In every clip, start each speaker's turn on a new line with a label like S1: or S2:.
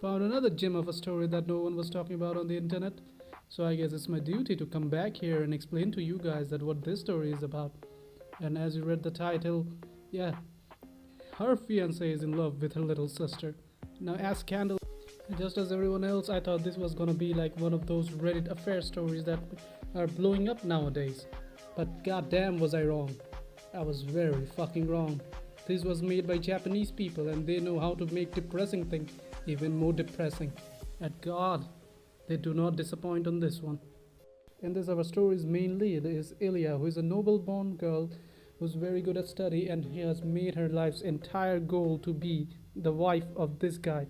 S1: Found another gem of a story that no one was talking about on the internet. So I guess it's my duty to come back here and explain to you guys that what this story is about. And as you read the title, yeah, her fiance is in love with her little sister. Now, as scandal, just as everyone else, I thought this was gonna be like one of those Reddit affair stories that are blowing up nowadays. But goddamn, was I wrong. I was very fucking wrong. This was made by Japanese people and they know how to make depressing things even more depressing. And God, they do not disappoint on this one. In this, our story's main lead is Ilya, who is a noble-born girl who's very good at study, and he has made her life's entire goal to be the wife of this guy.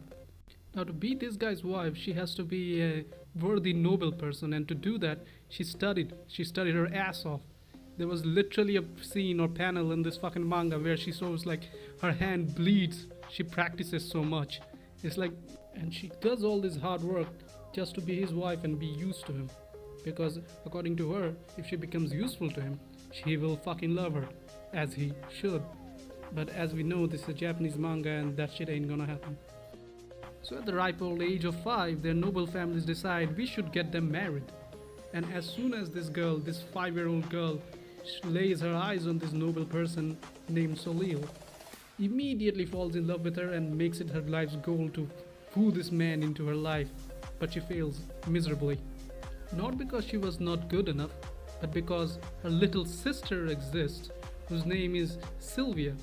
S1: Now, to be this guy's wife, she has to be a worthy, noble person, and to do that, she studied. She studied her ass off. There was literally a scene or panel in this fucking manga where she shows like her hand bleeds. She practices so much. It's like, and she does all this hard work just to be his wife and be used to him. Because according to her, if she becomes useful to him, he will fucking love her, as he should. But as we know, this is a Japanese manga and that shit ain't gonna happen. So at the ripe old age of 5, their noble families decide we should get them married. And as soon as this girl, this 5-year-old girl, lays her eyes on this noble person named Solil, immediately falls in love with her and makes it her life's goal to woo this man into her life. But she fails miserably. Not because she was not good enough, but because her little sister exists, whose name is Sylvia.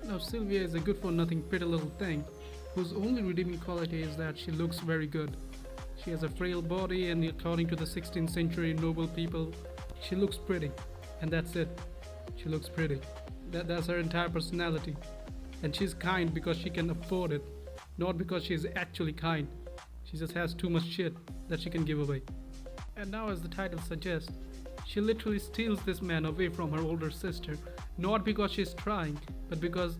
S1: Now Sylvia is a good-for-nothing pretty little thing, whose only redeeming quality is that she looks very good. She has a frail body, and according to the 16th century noble people, she looks pretty, and that's it. She looks pretty. That's her entire personality. And she's kind because she can afford it, not because she's actually kind. She just has too much shit that she can give away. And now, as the title suggests, she literally steals this man away from her older sister, not because she's trying, but because,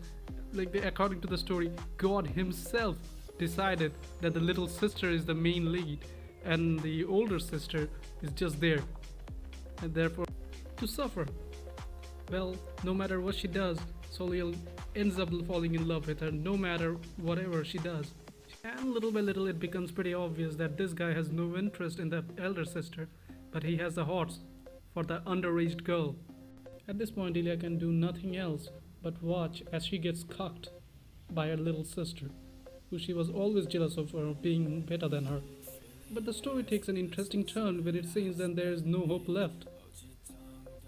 S1: according to the story, God himself decided that the little sister is the main lead and the older sister is just there, and therefore to suffer. Well, no matter what she does, Soliel ends up falling in love with her no matter whatever she does. And little by little it becomes pretty obvious that this guy has no interest in the elder sister, but he has the hots for the underaged girl. At this point, Ilya can do nothing else but watch as she gets cucked by her little sister, who she was always jealous of for being better than her. But the story takes an interesting turn when it seems that there is no hope left.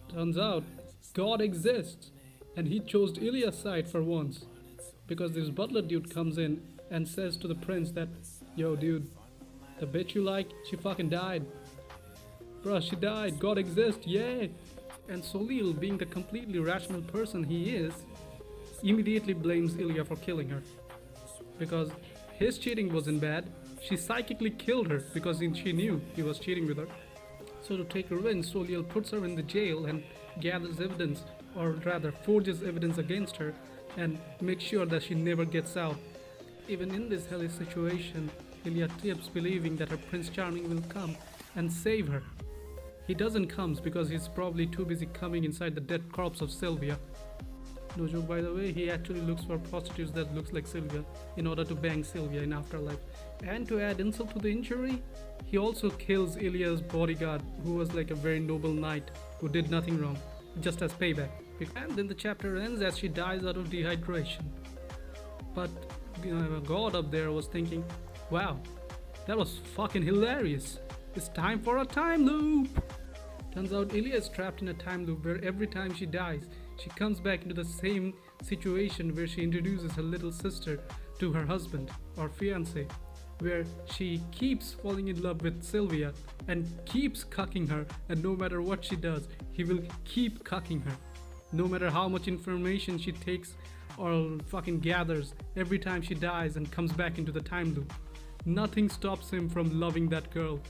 S1: Turns out, God exists, and he chose Ilya's side for once, because this butler dude comes in and says to the prince that, yo dude, the bitch you like, she fucking died. Bruh, she died, God exists, yay! And Solil, being the completely rational person he is, immediately blames Ilya for killing her. Because his cheating wasn't bad, she psychically killed her because she knew he was cheating with her. So to take revenge, Solil puts her in the jail and gathers evidence, or rather forges evidence against her, and makes sure that she never gets out. Even in this hellish situation, Ilya keeps believing that her Prince Charming will come and save her. He doesn't come because he's probably too busy coming inside the dead corpse of Sylvia. No joke, by the way, he actually looks for prostitutes that looks like Sylvia in order to bang Sylvia in afterlife. And to add insult to the injury, he also kills Ilya's bodyguard, who was like a very noble knight who did nothing wrong, just as payback. And then the chapter ends as she dies out of dehydration. But God up there was thinking, wow, that was fucking hilarious. It's time for a time loop. Turns out Ilya is trapped in a time loop where every time she dies, she comes back into the same situation where she introduces her little sister to her husband or fiance, where she keeps falling in love with Sylvia and keeps cucking her, and no matter what she does, he will keep cucking her. No matter how much information she takes or fucking gathers every time she dies and comes back into the time loop, nothing stops him from loving that girl.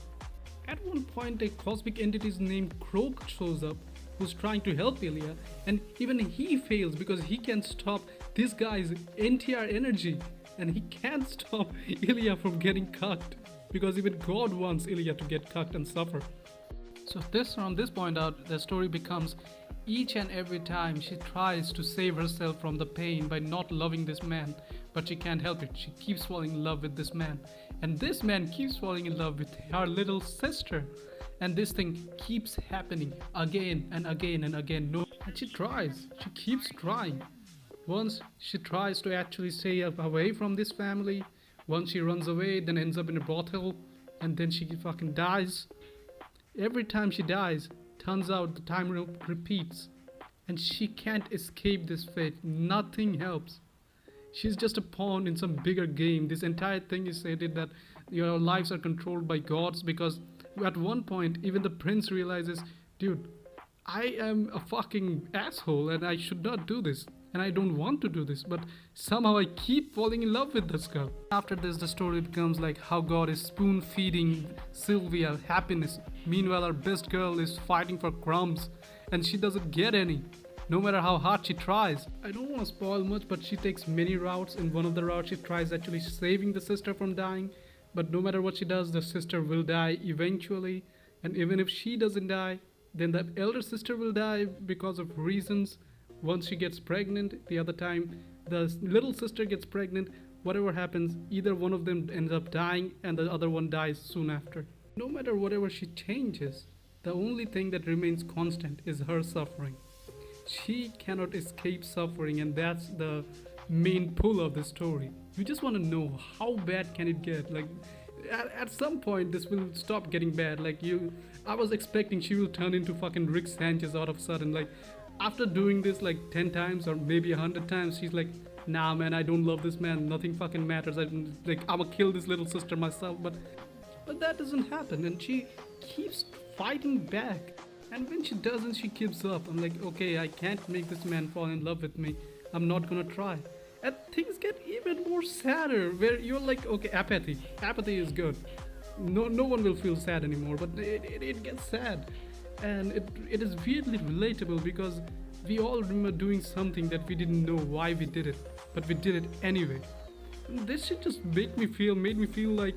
S1: At one point, a cosmic entity named Croak shows up, who's trying to help Ilya, and even he fails because he can't stop this guy's entire energy, and he can't stop Ilya from getting cucked, because even God wants Ilya to get cucked and suffer. So from this point out, the story becomes each and every time she tries to save herself from the pain by not loving this man, but she can't help it. She keeps falling in love with this man, and this man keeps falling in love with her little sister, and this thing keeps happening again and again and again. No, and she tries. She keeps trying. Once she tries to actually stay away from this family. Once she runs away, then ends up in a brothel, and then she fucking dies. Every time she dies, turns out the time loop repeats, and she can't escape this fate. Nothing helps. She's just a pawn in some bigger game. This entire thing is stated that your lives are controlled by gods, because at one point even the prince realizes, dude, I am a fucking asshole and I should not do this. And I don't want to do this, but somehow I keep falling in love with this girl. After this, the story becomes like how God is spoon feeding Sylvia happiness. Meanwhile, our best girl is fighting for crumbs and she doesn't get any, no matter how hard she tries. I don't want to spoil much, but she takes many routes. In one of the routes, she tries actually saving the sister from dying. But no matter what she does, the sister will die eventually. And even if she doesn't die, then the elder sister will die because of reasons. Once she gets pregnant, the other time the little sister gets pregnant, whatever happens, either one of them ends up dying and the other one dies soon after. No matter whatever she changes, the only thing that remains constant is her suffering. She cannot escape suffering, and that's the main pull of the story. You just want to know how bad can it get. Like at some point this will stop getting bad. I was expecting she will turn into fucking Rick Sanchez out of sudden. Like after doing this like 10 times or maybe 100 times, she's like, nah man, I don't love this man, nothing fucking matters, I'ma kill this little sister myself. But that doesn't happen, and she keeps fighting back. And when she doesn't, she gives up. I'm like, okay, I can't make this man fall in love with me, I'm not gonna try. And things get even more sadder, where you're like, okay, apathy is good, no one will feel sad anymore. But it gets sad. And it is weirdly relatable, because we all remember doing something that we didn't know why we did it, but we did it anyway. This shit just made me feel like,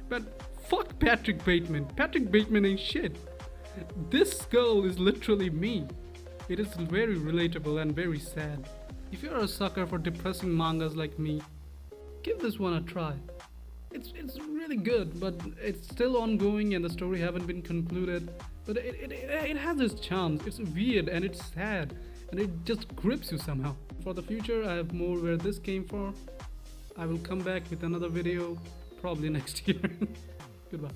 S1: but fuck Patrick Bateman. Patrick Bateman ain't shit. This girl is literally me. It is very relatable and very sad. If you're a sucker for depressing mangas like me, give this one a try. It's really good, but it's still ongoing and the story haven't been concluded. But it has its charms. It's weird and it's sad, and it just grips you somehow. For the future, I have more where this came from. I will come back with another video probably next year. Goodbye.